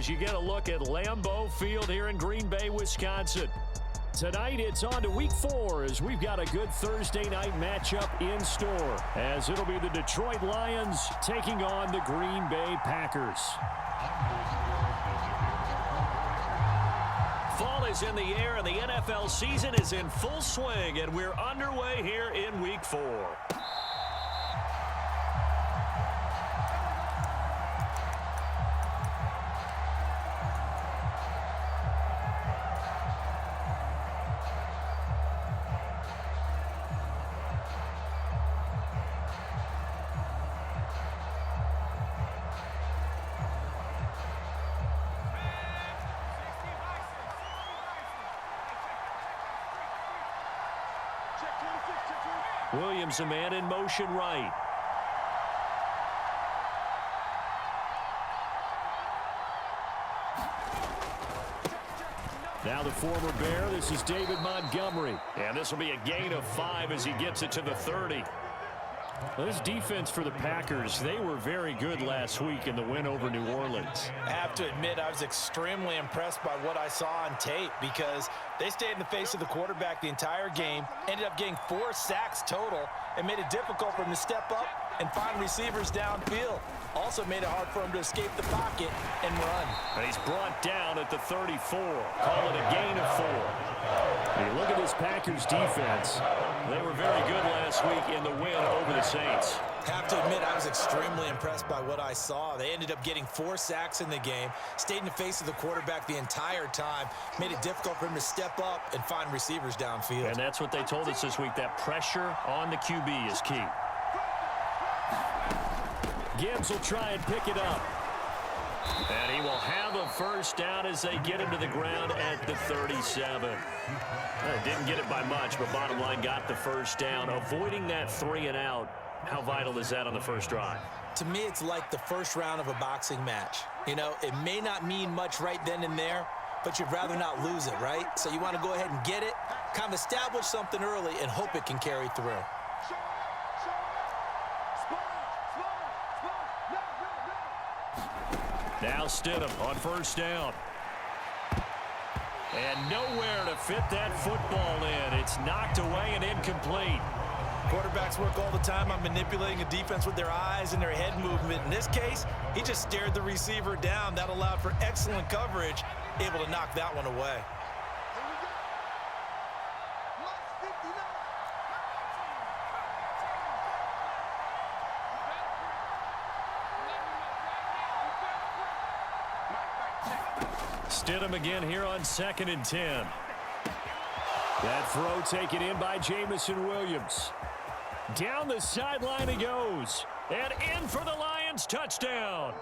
as you get a look at Lambeau Field here in Green Bay, Wisconsin. Tonight, it's on to Week 4 as we've got a good Thursday night matchup in store, as it'll be the Detroit Lions taking on the Green Bay Packers. Fall is in the air, and the NFL season is in full swing, and we're underway here in Week 4. Williams, a man in motion right. Now the former Bear, this is David Montgomery. And this will be a gain of 5 as he gets it to the 30. Well, this defense for the Packers, they were very good last week in the win over New Orleans. I have to admit, I was extremely impressed by what I saw on tape because they stayed in the face of the quarterback the entire game, ended up getting 4 sacks total, and made it difficult for him to step up and find receivers downfield. Also made it hard for him to escape the pocket and run. And he's brought down at the 34. Call it a gain of 4. When you look at this Packers defense, they were very good last week in the win over the Saints. Have to admit, I was extremely impressed by what I saw. They ended up getting 4 sacks in the game, stayed in the face of the quarterback the entire time, made it difficult for him to step up and find receivers downfield. And that's what they told us this week, that pressure on the QB is key. Gibbs will try and pick it up. And he will have a first down as they get him to the ground at the 37. Didn't get it by much, but bottom line got the first down. Avoiding that 3 and out, how vital is that on the first drive? To me, it's like the first round of a boxing match. You know, it may not mean much right then and there, but you'd rather not lose it, right? So you want to go ahead and get it, kind of establish something early, and hope it can carry through. Now Stidham on first down. And nowhere to fit that football in. It's knocked away and incomplete. Quarterbacks work all the time on manipulating a defense with their eyes and their head movement. In this case, he just stared the receiver down. That allowed for excellent coverage, able to knock that one away. Stidham again here on 2nd and 10. That throw taken in by Jamison Williams. Down the sideline he goes. And in for the Lions touchdown.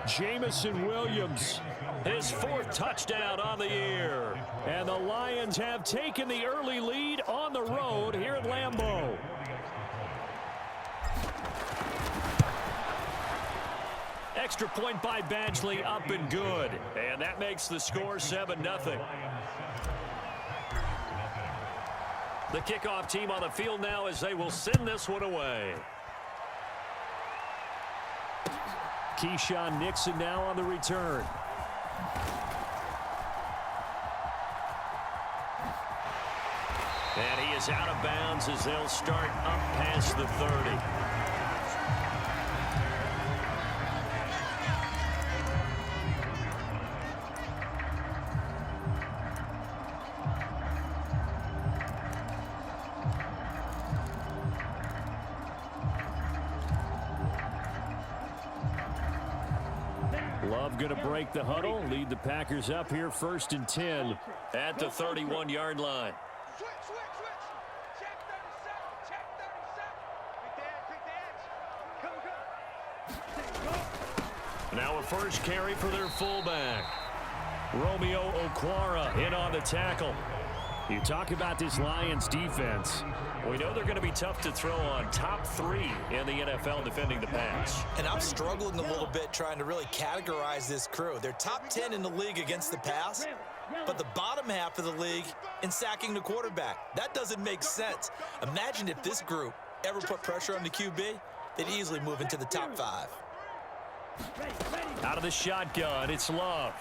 Jamison Williams, his 4th touchdown on the year. And the Lions have taken the early lead on the road here at Lambeau. Extra point by Badgley, up and good. And that makes the score 7-0. The kickoff team on the field now as they will send this one away. Keyshawn Nixon now on the return. And he is out of bounds as they'll start up past the 30. Love going to break the huddle, lead the Packers up here 1st and 10 at the 31-yard line. Now a first carry for their fullback. Romeo Okwara in on the tackle. You talk about this Lions defense. We know they're going to be tough to throw on. Top 3 in the NFL defending the pass. And I'm struggling a little bit trying to really categorize this crew. They're top 10 in the league against the pass, but the bottom half of the league in sacking the quarterback. That doesn't make sense. Imagine if this group ever put pressure on the QB, they'd easily move into the top 5. Out of the shotgun, it's Love.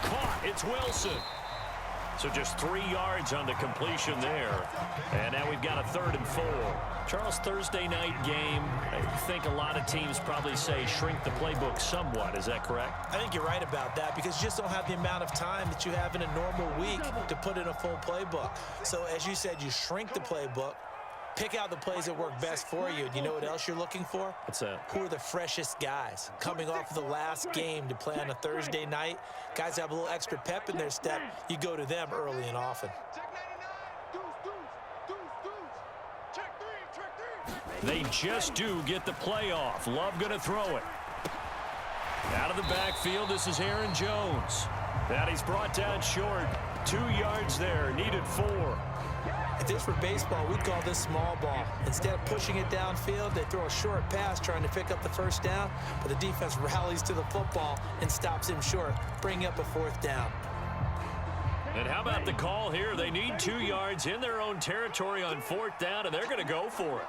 Caught, it's Wilson. So just 3 yards on the completion there. And now we've got a 3rd and 4. Charles, Thursday night game, I think a lot of teams probably say shrink the playbook somewhat. Is that correct? I think you're right about that because you just don't have the amount of time that you have in a normal week to put in a full playbook. So as you said, you shrink the playbook, pick out the plays that work best for you. And you know what else you're looking for? What's that? Who are the freshest guys coming off of the last game to play on a Thursday night? Guys have a little extra pep in their step. You go to them early and often. They just do get the playoff. Love going to throw it. Out of the backfield, this is Aaron Jones. That he's brought down short. 2 yards there, needed 4. If this were baseball, we'd call this small ball. Instead of pushing it downfield, they throw a short pass trying to pick up the 1st down, but the defense rallies to the football and stops him short, bringing up a 4th down. And how about the call here? They need 2 yards in their own territory on 4th down, and they're going to go for it.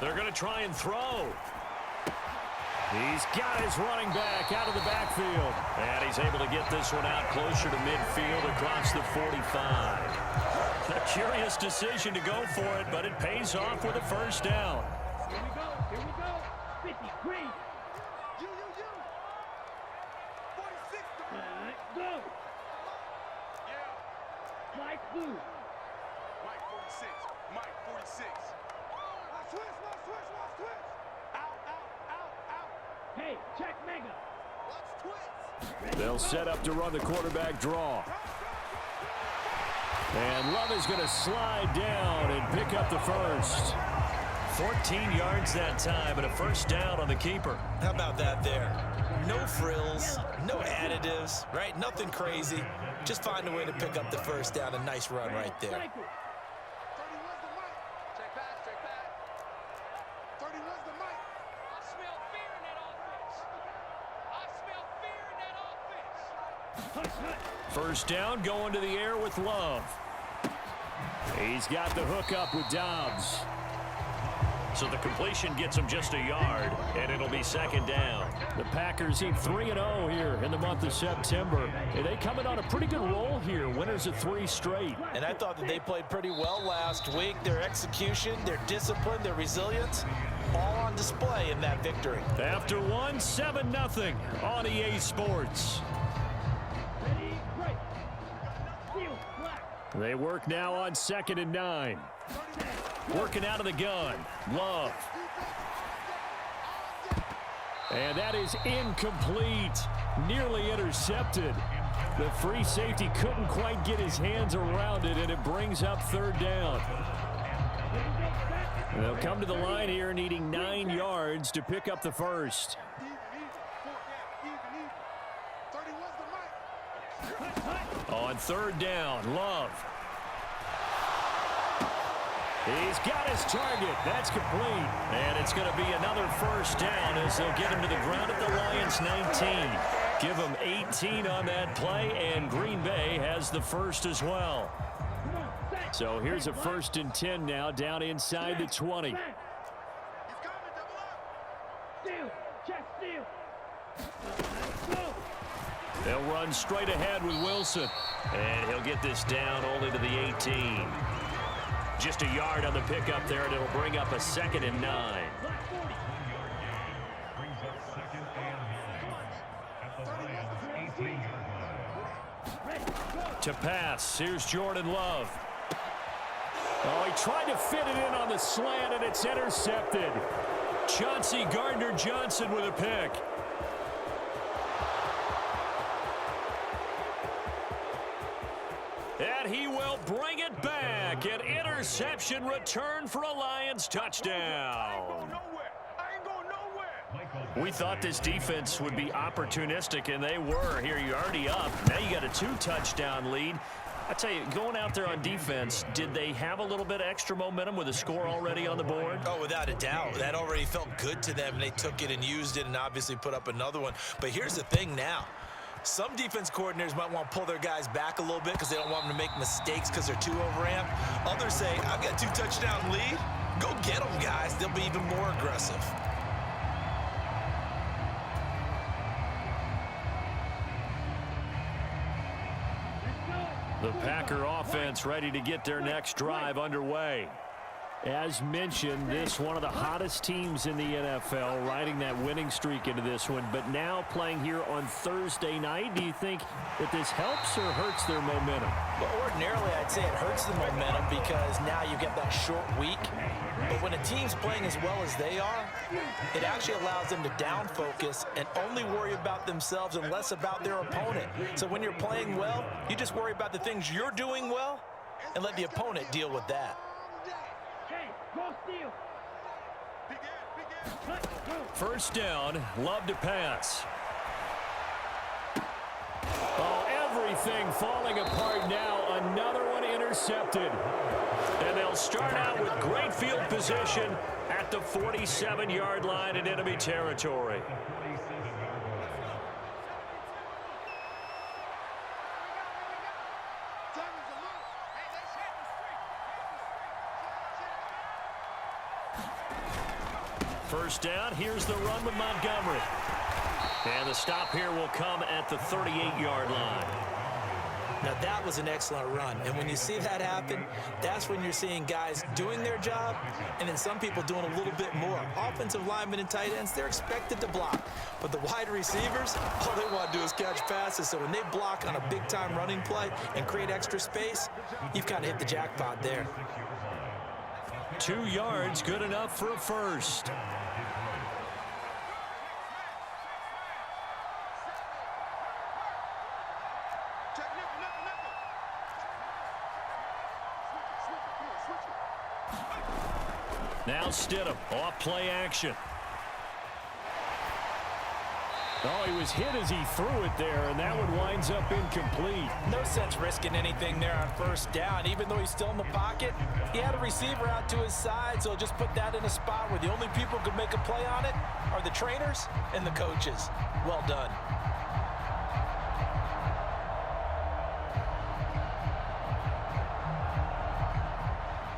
They're going to try and throw. He's got his running back out of the backfield. And he's able to get this one out closer to midfield across the 45. A curious decision to go for it, but it pays off with a 1st down. Here we go. 50, green. You. 46. Go. Yeah. Mike blue. Mike 46. Mike 46. Switch. Out. Hey, check Mega. Let's twist. They'll set up to run the quarterback draw. And Love is going to slide down and pick up the 1st. 14 yards that time and a 1st down on the keeper. How about that there? No frills, no additives, right? Nothing crazy. Just find a way to pick up the 1st down. A nice run right there. 31's the mic. Check back. 31's the mic. I smell fear in that offense. 1st down going to the air with Love. He's got the hook up with Dobbs. So the completion gets him just a yard, and it'll be 2nd down. The Packers eat 3-0 here in the month of September. And they coming on a pretty good roll here, winners of 3 straight. And I thought that they played pretty well last week. Their execution, their discipline, their resilience, all on display in that victory. After 7-0 on EA Sports. They work now on 2nd and 9. Working out of the gun. Love. And that is incomplete. Nearly intercepted. The free safety couldn't quite get his hands around it, and it brings up 3rd down. And they'll come to the line here needing 9 yards to pick up the 1st. On 3rd down, Love. He's got his target. That's complete. And it's going to be another 1st down as they'll get him to the ground at the Lions 19. Give him 18 on that play, and Green Bay has the 1st as well. So here's a 1st and 10 now down inside the 20. They'll run straight ahead with Wilson. And he'll get this down only to the 18. Just a yard on the pickup there, and it'll bring up a 2nd and 9. To pass, here's Jordan Love. Oh, he tried to fit it in on the slant, and it's intercepted. Chauncey Gardner-Johnson with a pick. And he will bring it back. An interception return for a Lions touchdown. We thought this defense would be opportunistic, and they were. Here, you're already up. Now you got a 2-touchdown lead. I tell you, going out there on defense, did they have a little bit of extra momentum with a score already on the board? Oh, without a doubt. That already felt good to them, and they took it and used it and obviously put up another one. But here's the thing now. Some defense coordinators might want to pull their guys back a little bit because they don't want them to make mistakes because they're too overamped. Others say, I've got 2-touchdown lead. Go get them, guys. They'll be even more aggressive. The Packer offense ready to get their next drive underway. As mentioned, this one of the hottest teams in the NFL, riding that winning streak into this one, but now playing here on Thursday night. Do you think that this helps or hurts their momentum? Well, ordinarily, I'd say it hurts the momentum because now you get that short week. But when a team's playing as well as they are, it actually allows them to down focus and only worry about themselves and less about their opponent. So when you're playing well, you just worry about the things you're doing well and let the opponent deal with that. First down, Love to pass. Oh, everything falling apart now. Another one intercepted. And they'll start out with great field position at the 47-yard line in enemy territory. First down, here's the run with Montgomery. And the stop here will come at the 38-yard line. Now, that was an excellent run. And when you see that happen, that's when you're seeing guys doing their job and then some people doing a little bit more. Offensive linemen and tight ends, they're expected to block. But the wide receivers, all they want to do is catch passes. So when they block on a big-time running play and create extra space, you've kind of hit the jackpot there. 2 yards, good enough for a first. Now Stidham, off play action. Oh, he was hit as he threw it there, and that one winds up incomplete. No sense risking anything there on first down. Even though he's still in the pocket, he had a receiver out to his side, so just put that in a spot where the only people who could make a play on it are the trainers and the coaches. Well done.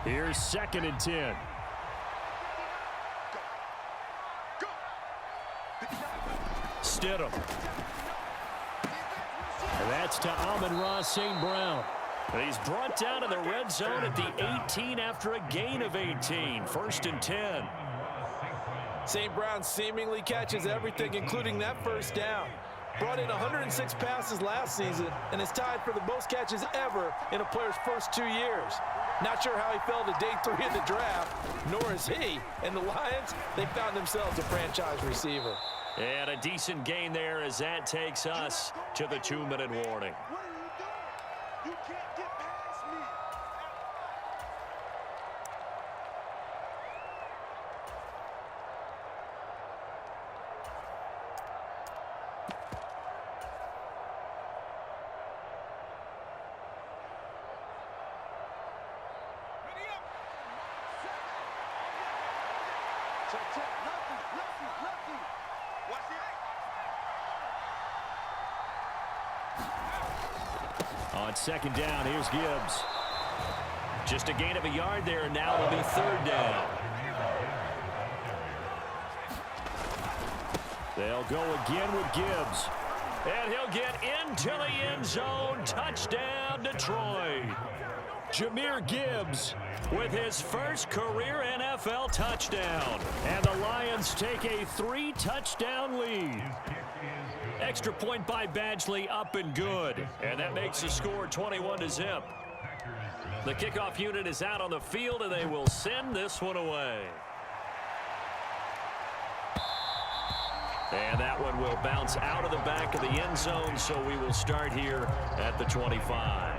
Here's 2nd and 10. Stidham. And that's to Amon-Ra St. Brown. And he's brought down in the red zone at the 18 after a gain of 18. 1st and 10. St. Brown seemingly catches everything, including that first down. Brought in 106 passes last season and is tied for the most catches ever in a player's first 2 years. Not sure how he fell to day 3 of the draft, nor is he. And the Lions, they found themselves a franchise receiver. And a decent gain there as that takes us to the 2-minute warning. What are you doing? You can't get past me. Ready up. Check, check. Lefty. Watch it. On 2nd down, here's Gibbs. Just a gain of a yard there, and now it'll be 3rd down. They'll go again with Gibbs. And he'll get into the end zone. Touchdown, Detroit. Jahmyr Gibbs with his first career NFL touchdown. And the Lions take a 3-touchdown lead. Extra point by Badgley, up and good. And that makes the score 21-0. The kickoff unit is out on the field, and they will send this one away. And that one will bounce out of the back of the end zone, so we will start here at the 25.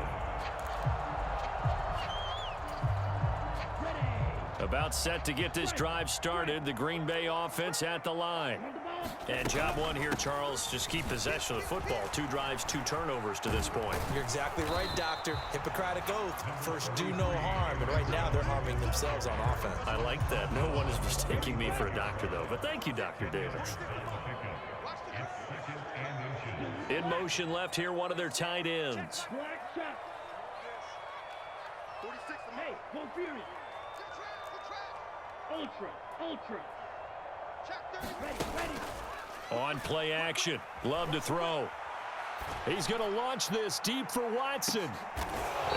About set to get this drive started. The Green Bay offense at the line. And job one here, Charles, just keep possession of the football. 2 drives, 2 turnovers to this point. You're exactly right, Doctor. Hippocratic oath. First, do no harm. And right now, they're harming themselves on offense. I like that. No one is mistaking me for a doctor, though. But thank you, Dr. Davis. In motion left here, one of their tight ends. Black shot. 46 to Hey, go Fury. Ultra, ultra. Check 30. Ready. On play action. Love to throw. He's going to launch this deep for Watson.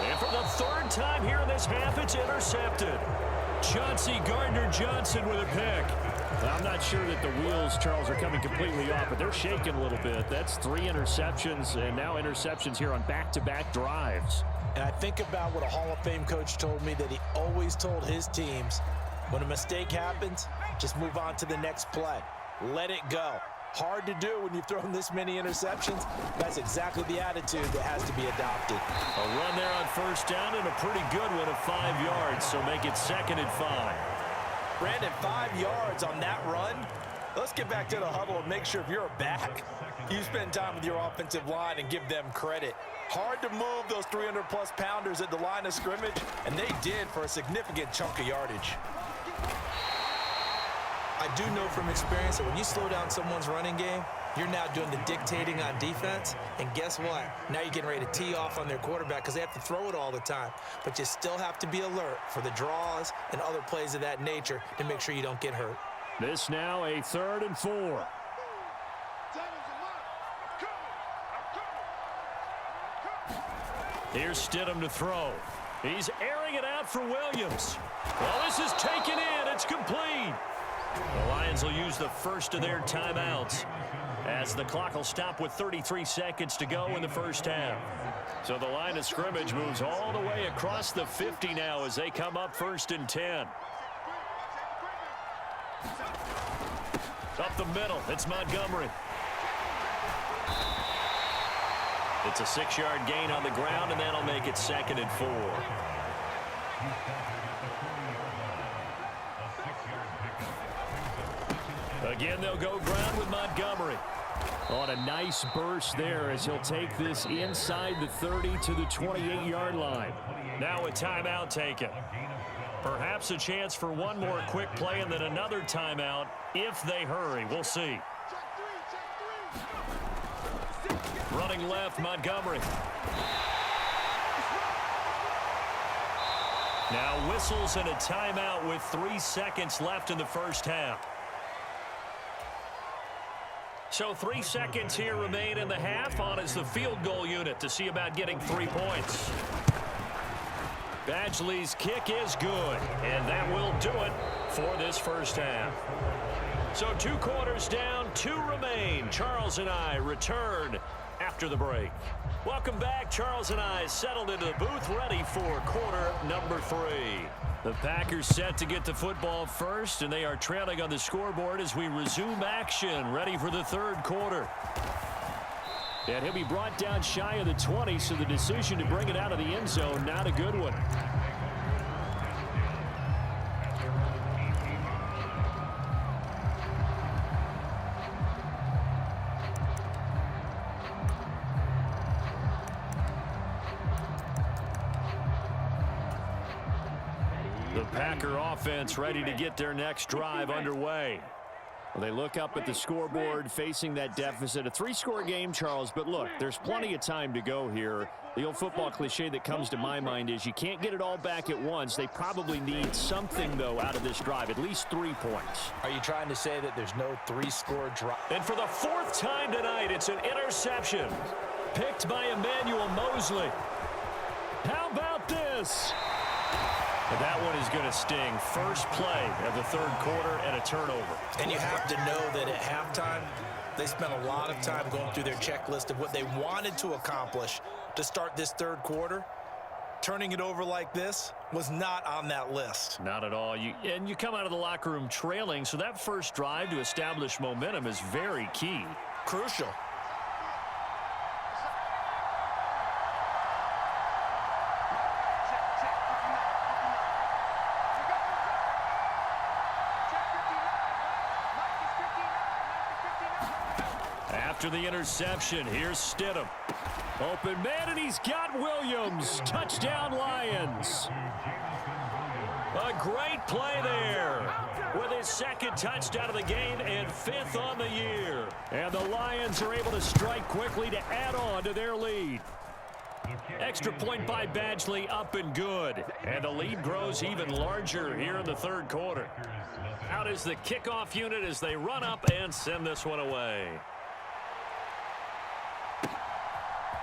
And for the third time here in this half, it's intercepted. Chauncey Gardner-Johnson with a pick. I'm not sure that the wheels, Charles, are coming completely off, but they're shaking a little bit. That's 3 interceptions, and now interceptions here on back-to-back drives. And I think about what a Hall of Fame coach told me, that he always told his teams, when a mistake happens, just move on to the next play. Let it go. Hard to do when you've thrown this many interceptions. That's exactly the attitude that has to be adopted. A run there on first down and a pretty good one of 5 yards, so make it 2nd and 5. Brandon, 5 yards on that run. Let's get back to the huddle and make sure if you're a back, you spend time with your offensive line and give them credit. Hard to move those 300-plus pounders at the line of scrimmage, and they did for a significant chunk of yardage. I do know from experience that when you slow down someone's running game, you're now doing the dictating on defense, and guess what? Now you're getting ready to tee off on their quarterback because they have to throw it all the time. But you still have to be alert for the draws and other plays of that nature to make sure you don't get hurt. This now a 3rd and 4. Here's Stidham to throw. He's airing it out for Williams. Well, this is taken in. It's complete. The Lions will use the first of their timeouts as the clock will stop with 33 seconds to go in the first half. So the line of scrimmage moves all the way across the 50 now as they come up 1st and 10. Up the middle, it's Montgomery. It's a 6-yard gain on the ground, and that'll make it 2nd and 4. Again, they'll go ground with Montgomery. On a nice burst there as he'll take this inside the 30 to the 28-yard line. Now a timeout taken. Perhaps a chance for one more quick play and then another timeout if they hurry. We'll see. Running left, Montgomery. Now whistles and a timeout with 3 seconds left in the first half. So 3 seconds here remain in the half. On is the field goal unit to see about getting 3 points. Badgley's kick is good, and that will do it for this first half. So 2 quarters down, 2 remain. Charles and I return after the break. Welcome back. Charles and I settled into the booth, ready for quarter number 3. The Packers set to get the football first, and they are trailing on the scoreboard as we resume action, ready for the 3rd quarter. And he'll be brought down shy of the 20, so the decision to bring it out of the end zone, not a good one. The Packer offense ready to get their next drive underway. Well, they look up at the scoreboard facing that deficit. A 3-score game, Charles, but look, there's plenty of time to go here. The old football cliche that comes to my mind is you can't get it all back at once. They probably need something, though, out of this drive, at least 3 points. Are you trying to say that there's no 3-score drive? And for the 4th time tonight, it's an interception picked by Emmanuel Mosley. How about this? But that one is going to sting. First play of the 3rd quarter and a turnover. And you have to know that at halftime, they spent a lot of time going through their checklist of what they wanted to accomplish to start this 3rd quarter. Turning it over like this was not on that list. Not at all. And you come out of the locker room trailing, so that first drive to establish momentum is very key. Crucial. After the interception, here's Stidham. Open man, and he's got Williams. Touchdown, Lions. A great play there. with his second touchdown of the game and 5th on the year. And the Lions are able to strike quickly to add on to their lead. Extra point by Badgley, up and good. And the lead grows even larger here in the third quarter. Out is the kickoff unit as they run up and send this one away.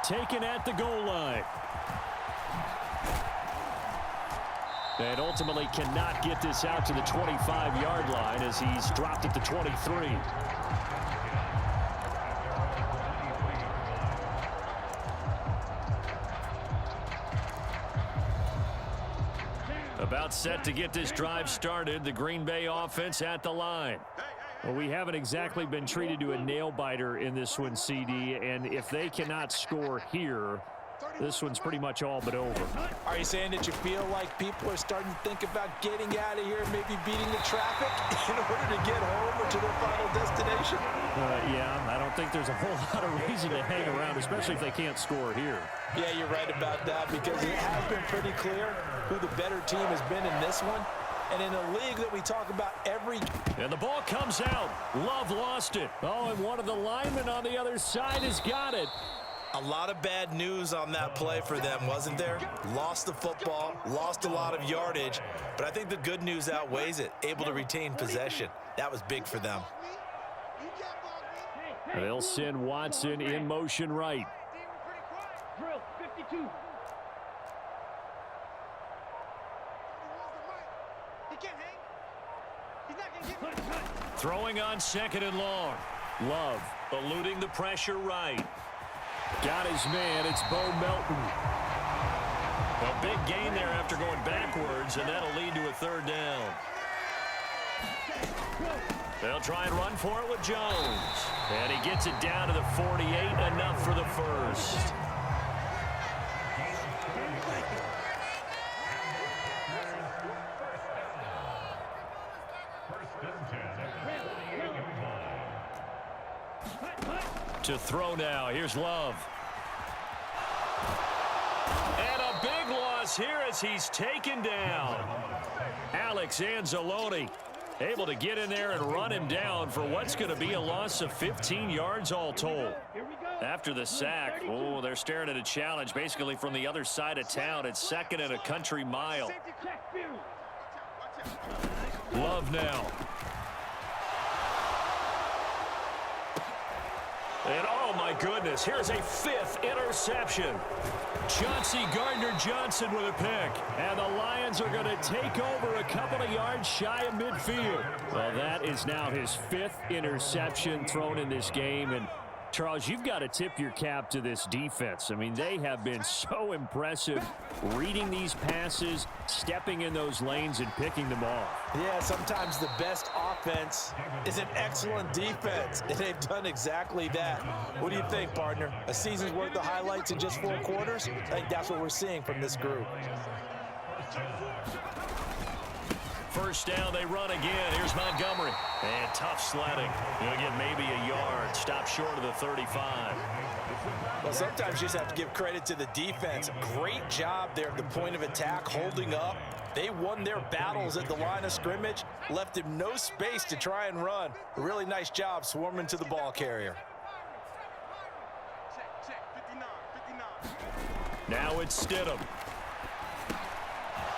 Taken at the goal line. And ultimately cannot get this out to the 25-yard line as he's dropped at the 23. About set to get this drive started, the Green Bay offense at the line. Well, we haven't exactly been treated to a nail-biter in this one, CD, and if they cannot score here, this one's pretty much all but over. Are you saying that you feel like people are starting to think about getting out of here, maybe beating the traffic in order to get home or to their final destination? Yeah, I don't think there's a whole lot of reason to hang around, especially if they can't score here. Yeah, you're right about that because it has been pretty clear who the better team has been in this one. And in a league that we talk about every... And the ball comes out. Love lost it. Oh, and one of the linemen on the other side has got it. A lot of bad news on that play for them, wasn't there? Lost the football, lost a lot of yardage, but I think the good news outweighs it. Able to retain possession. That was big for them. They'll send Watson in motion right. Drill 52. Throwing on 2nd and long. Love eluding the pressure right. Got his man. It's Bo Melton. A big gain there after going backwards, and that'll lead to a 3rd down. They'll try and run for it with Jones. And he gets it down to the 48, enough for the first. To throw now. Here's Love. And a big loss here as he's taken down. Alex Anzalone able to get in there and run him down for what's going to be a loss of 15 yards all told. After the sack, oh, they're staring at a challenge basically from the other side of town. It's 2nd and a country mile. Love now. And oh my goodness, here's a 5th interception. Chauncey Gardner-Johnson with a pick. And the Lions are going to take over a couple of yards shy of midfield. Well, that is now his 5th interception thrown in this game. And Charles, you've got to tip your cap to this defense. I mean, they have been so impressive reading these passes, stepping in those lanes, and picking them off. Yeah, sometimes the best offense is an excellent defense, and they've done exactly that. What do you think, partner? A season's worth of highlights in just 4 quarters? I think that's what we're seeing from this group. First down, they run again. Here's Montgomery. And tough sledding. He'll get maybe a yard. Stop short of the 35. Well, sometimes you just have to give credit to the defense. Great job there at the point of attack, holding up. They won their battles at the line of scrimmage, left him no space to try and run. A really nice job swarming to the ball carrier. Now it's Stidham.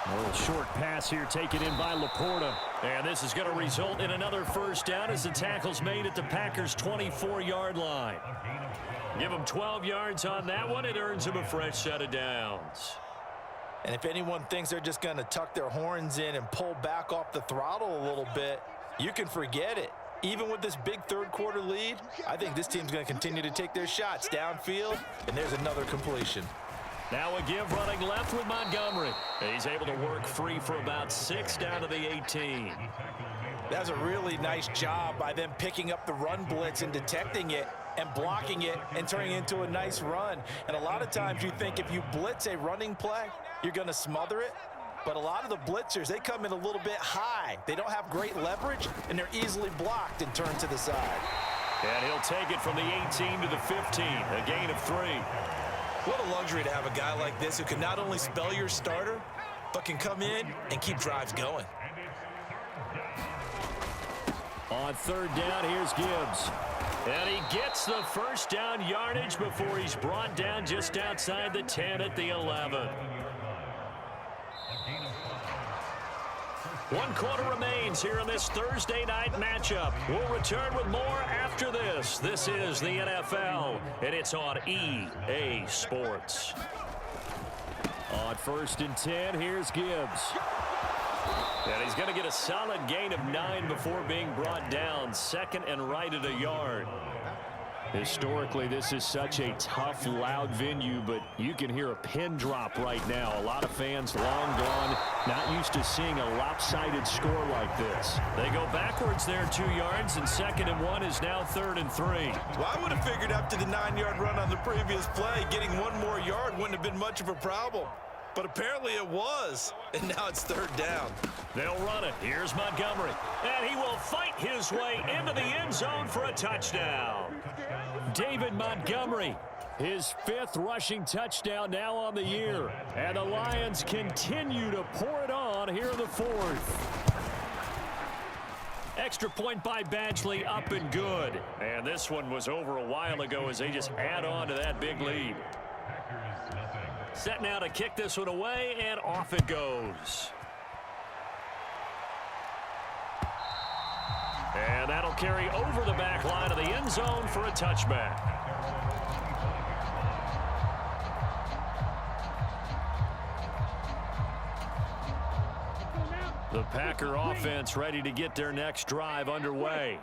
A little short pass here taken in by Laporta. And this is going to result in another first down as the tackle's made at the Packers' 24-yard line. Give them 12 yards on that one. It earns them a fresh set of downs. And if anyone thinks they're just going to tuck their horns in and pull back off the throttle a little bit, you can forget it. Even with this big third quarter lead, I think this team's going to continue to take their shots downfield, and there's another completion. Now a give running left with Montgomery. He's able to work free for about 6 down to the 18. That's a really nice job by them picking up the run blitz and detecting it and blocking it and turning it into a nice run. And a lot of times you think if you blitz a running play, you're going to smother it. But a lot of the blitzers, they come in a little bit high. They don't have great leverage, and they're easily blocked and turned to the side. And he'll take it from the 18 to the 15, a gain of 3. What a luxury to have a guy like this who can not only spell your starter, but can come in and keep drives going. On third down, here's Gibbs. And he gets the first down yardage before he's brought down just outside the 10 at the 11. 1 quarter remains here in this Thursday night matchup. We'll return with more after this. This is the NFL, and it's on EA Sports. On 1st and 10, here's Gibbs. And he's going to get a solid gain of 9 before being brought down. Second and right at a yard. Historically, this is such a tough, loud venue, but you can hear a pin drop right now. A lot of fans long gone, not used to seeing a lopsided score like this. They go backwards there 2 yards, and 2nd and 1 is now 3rd and 3. Well, I would have figured after the 9-yard run on the previous play, getting 1 more yard wouldn't have been much of a problem. But apparently it was, and now it's 3rd down. They'll run it. Here's Montgomery. And he will fight his way into the end zone for a touchdown. David Montgomery, his 5th rushing touchdown now on the year. And the Lions continue to pour it on here in the 4th. Extra point by Badgley, up and good. And this one was over a while ago as they just add on to that big lead. Set now to kick this one away, and off it goes. And that'll carry over the back line of the end zone for a touchback. The Packer offense ready to get their next drive underway.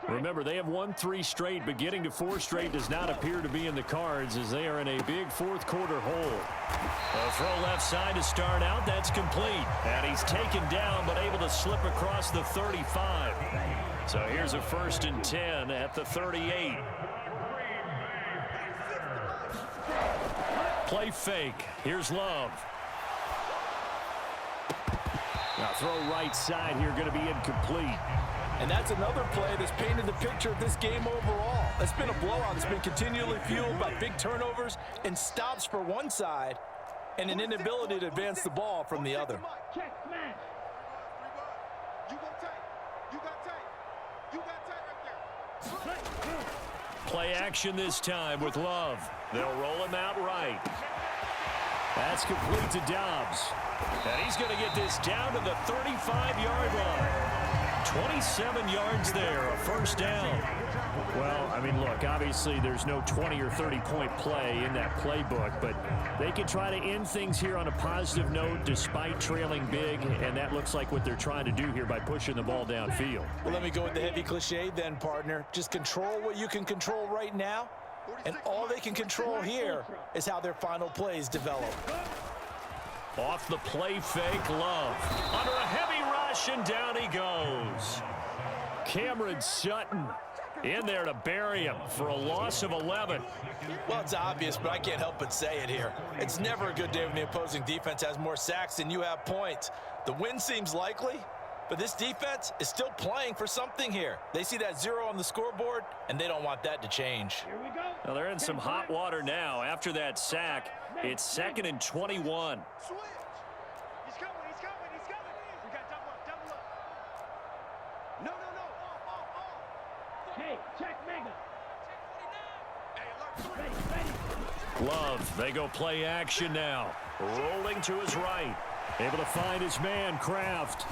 Remember, they have won 3 straight, but getting to 4 straight does not appear to be in the cards as they are in a big 4th quarter hole. A throw left side to start out. That's complete. And he's taken down, but able to slip across the 35. So here's a 1st and 10 at the 38. Play fake. Here's Love. Now throw right side here, going to be incomplete. And that's another play that's painted the picture of this game overall. It's been a blowout. It's been continually fueled by big turnovers and stops for one side and an inability to advance the ball from the other. Play action this time with Love. They'll roll him out right. That's complete to Dobbs. And he's going to get this down to the 35-yard line. 27 yards there, a 1st down. Well, I mean, look, obviously there's no 20 or 30-point play in that playbook, but they can try to end things here on a positive note despite trailing big, and that looks like what they're trying to do here by pushing the ball downfield. Well, let me go with the heavy cliche then, partner. Just control what you can control right now, and all they can control here is how their final plays develop. Off the play fake, Love. Under a heavy rush, and down he goes. Cameron Sutton in there to bury him for a loss of 11. Well, it's obvious, but I can't help but say it here. It's never a good day when the opposing defense has more sacks than you have points. The win seems likely, but this defense is still playing for something here. They see that 0 on the scoreboard, and they don't want that to change. Here we go. Well, they're in some hot water now. After that sack, it's 2nd and 21. Switch. He's coming. We got double up. No. Off. Hey, check Mega. Hey, alert. Ready. Love, they go play action now. Rolling to his right. Able to find his man, Kraft.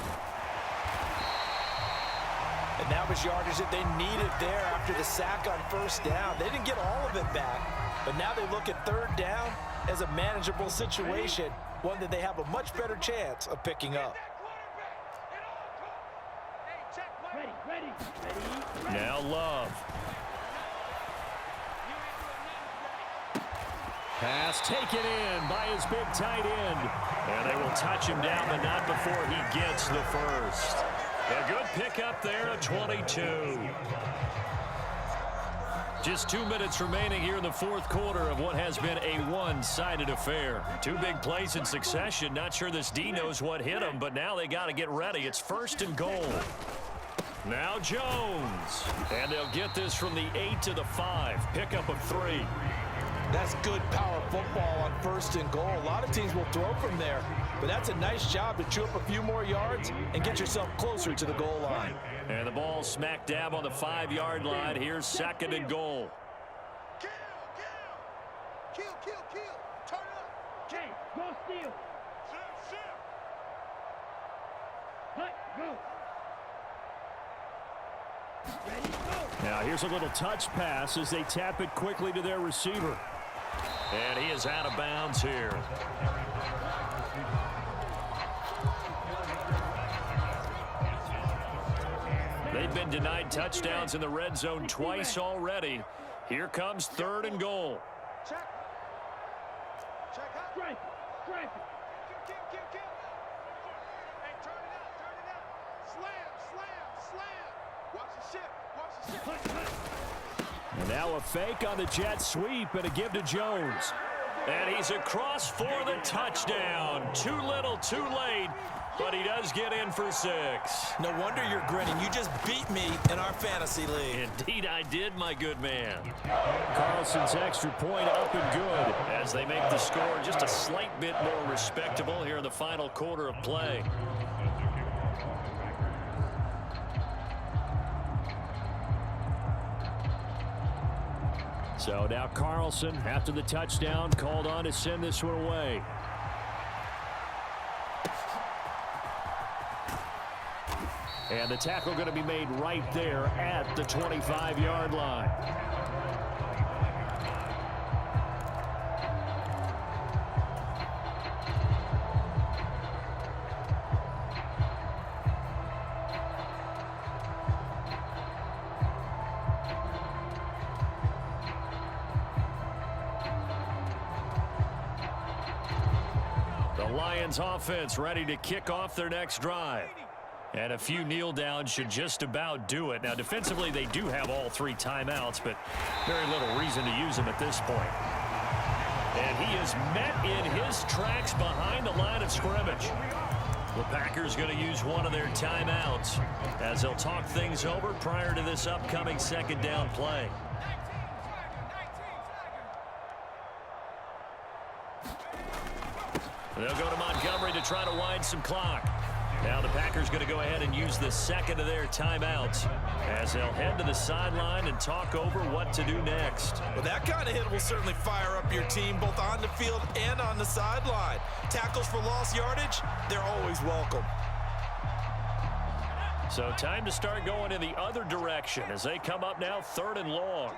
And that was yardage that they needed there after the sack on 1st down. They didn't get all of it back, but now they look at 3rd down as a manageable situation, one that they have a much better chance of picking up. Ready. Now Love. Pass taken in by his big tight end. And they will touch him down, but not before he gets the first. A good pickup there at 22. Just 2 minutes remaining here in the 4th quarter of what has been a one-sided affair. 2 big plays in succession. Not sure this D knows what hit him, but now they got to get ready. It's 1st and goal. Now Jones. And they'll get this from the 8 to the 5. Pickup of 3. That's good power football on 1st and goal. A lot of teams will throw from there, but that's a nice job to chew up a few more yards and get yourself closer to the goal line. And the ball smack dab on the 5-yard line. Here's 2nd and goal. Kill, kill. Kill, kill, kill. Turn up. Hey, go steal. Shift, shift. Hut, go. Ready, go. Now here's a little touch pass as they tap it quickly to their receiver. And he is out of bounds here. They've been denied touchdowns in the red zone twice already. Here comes 3rd and goal. Check. Check up. Strike it, strike it. Kill, kill, kill, kill. Hey, turn it out, turn it out. Slam, slam, slam. Watch the ship, watch the ship. Hut, hut. And now a fake on the jet sweep and a give to Jones. And he's across for the touchdown. Too little, too late, but he does get in for 6. No wonder you're grinning. You just beat me in our fantasy league. Indeed I did, my good man. Carlson's extra point up and good as they make the score just a slight bit more respectable here in the final quarter of play. So now Carlson, after the touchdown, called on to send this one away. And the tackle going to be made right there at the 25-yard line. The Lions offense ready to kick off their next drive. And a few kneel downs should just about do it. Now, defensively, they do have all 3 timeouts, but very little reason to use them at this point. And he is met in his tracks behind the line of scrimmage. The Packers going to use one of their timeouts as they'll talk things over prior to this upcoming 2nd down play. They'll go to Montgomery to try to wind some clock. Now the Packers going to go ahead and use the 2nd of their timeouts as they'll head to the sideline and talk over what to do next. Well, that kind of hit will certainly fire up your team both on the field and on the sideline. Tackles for lost yardage, they're always welcome. So time to start going in the other direction as they come up now 3rd and long.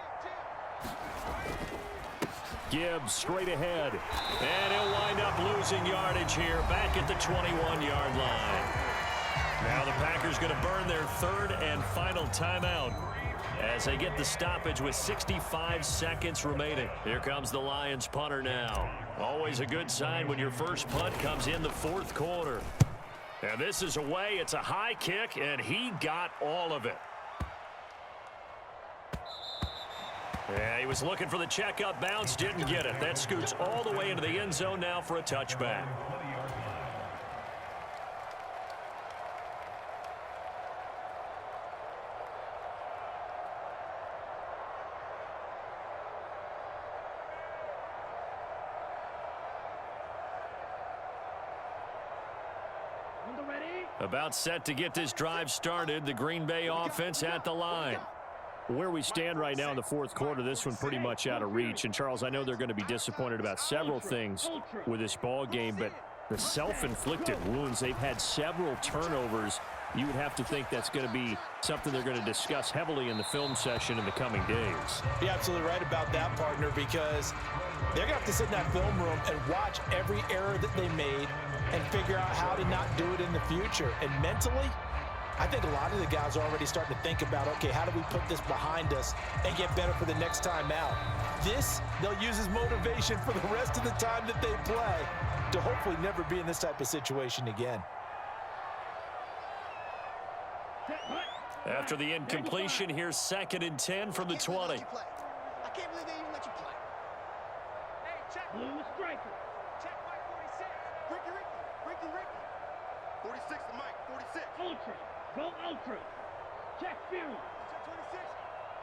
Gibbs straight ahead. And he'll wind up losing yardage here back at the 21-yard line. Now the Packers going to burn their 3rd and final timeout as they get the stoppage with 65 seconds remaining. Here comes the Lions punter now. Always a good sign when your first punt comes in the 4th quarter. And this is away. It's a high kick, and he got all of it. Yeah, he was looking for the checkup bounce, didn't get it. That scoots all the way into the end zone now for a touchback. About set to get this drive started. The Green Bay offense at the line. Where we stand right now in the 4th quarter, this one pretty much out of reach. And, Charles, I know they're going to be disappointed about several things with this ball game, but the self-inflicted wounds, they've had several turnovers. You would have to think that's going to be something they're going to discuss heavily in the film session in the coming days. You're absolutely right about that, partner, because they're going to have to sit in that film room and watch every error that they made and figure out how to not do it in the future. And mentally, I think a lot of the guys are already starting to think about, okay, how do we put this behind us and get better for the next time out? This, they'll use as motivation for the rest of the time that they play to hopefully never be in this type of situation again. After the incompletion, here's 2nd and 10 from the 20. I can't believe they even let you play. Hey, check. Blue striker. Check Mike 46. Ricky. 46 to Mike, 46. Ultra. Go ultra. Check Fury. Check 26.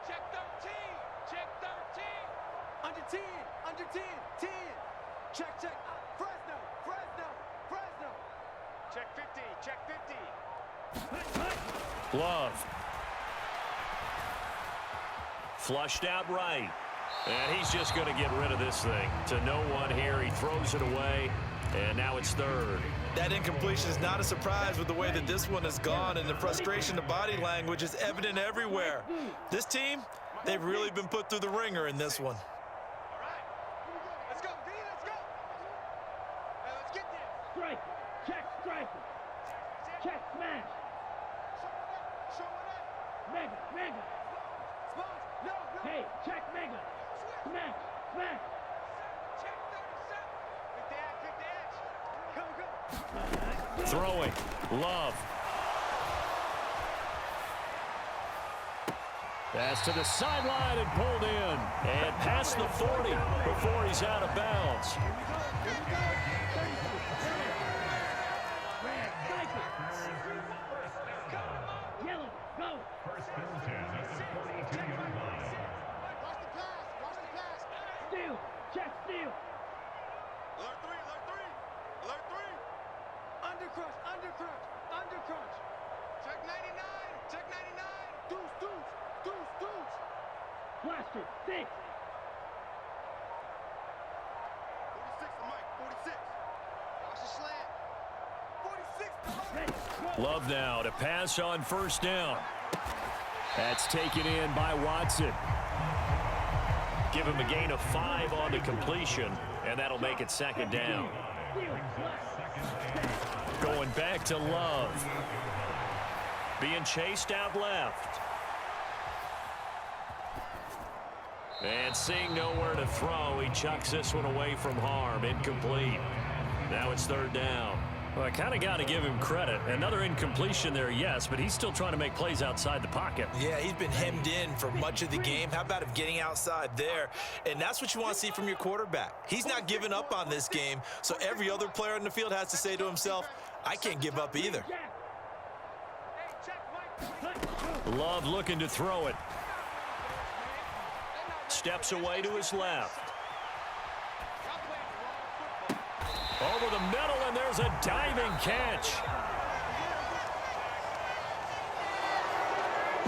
Check 13. Check 13. Under 10. Under 10. 10. Check. Fresno. Check 50. Check 50. Love. Flushed out right. And he's just going to get rid of this thing. To no one here. He throws it away. And now it's third. That incompletion is not a surprise with the way that this one has gone, and the frustration, the body language is evident everywhere. This team, they've really been put through the ringer in this one. All right. Let's go, D. Let's go. Hey, let's get there. Strike. Check striker. Check smash. Show it up. Mega. Mega. Smash. No, no. Hey, check mega. Smash. Smash. Check 37. Pick the edge. Pick the edge. Come, come. Throwing. Love. Pass to the sideline and pulled in. And past the 40 before he's out of bounds. Red. Striker. Yellow. Go. Watch the pass. Watch the pass. Steal. Check steal. Alert 3. Alert 3. Alert 3. Undercrush. Undercrush. Undercrush. Check 99. Check 99. Deuce. Deuce. Deuce. Deuce. Blaster. 6. 46 to Mike. 46. Watch the slant. 46 to Mike. Ready. Go. Love now to pass on first down. That's taken in by Watson. Give him a gain of 5 on the completion, and that'll make it second down. Steal. Going back to Love. Being chased out left. And seeing nowhere to throw, he chucks this one away from harm. Incomplete. Now it's third down. Well, I kind of got to give him credit. Another incompletion there, yes, but he's still trying to make plays outside the pocket. Yeah, he's been hemmed in for much of the game. How about him getting outside there? And that's what you want to see from your quarterback. He's not giving up on this game, so every other player in the field has to say to himself, I can't give up either. Jack. Hey, check Mike. Love looking to throw it. Steps away to his left. Over the middle, and there's a diving catch.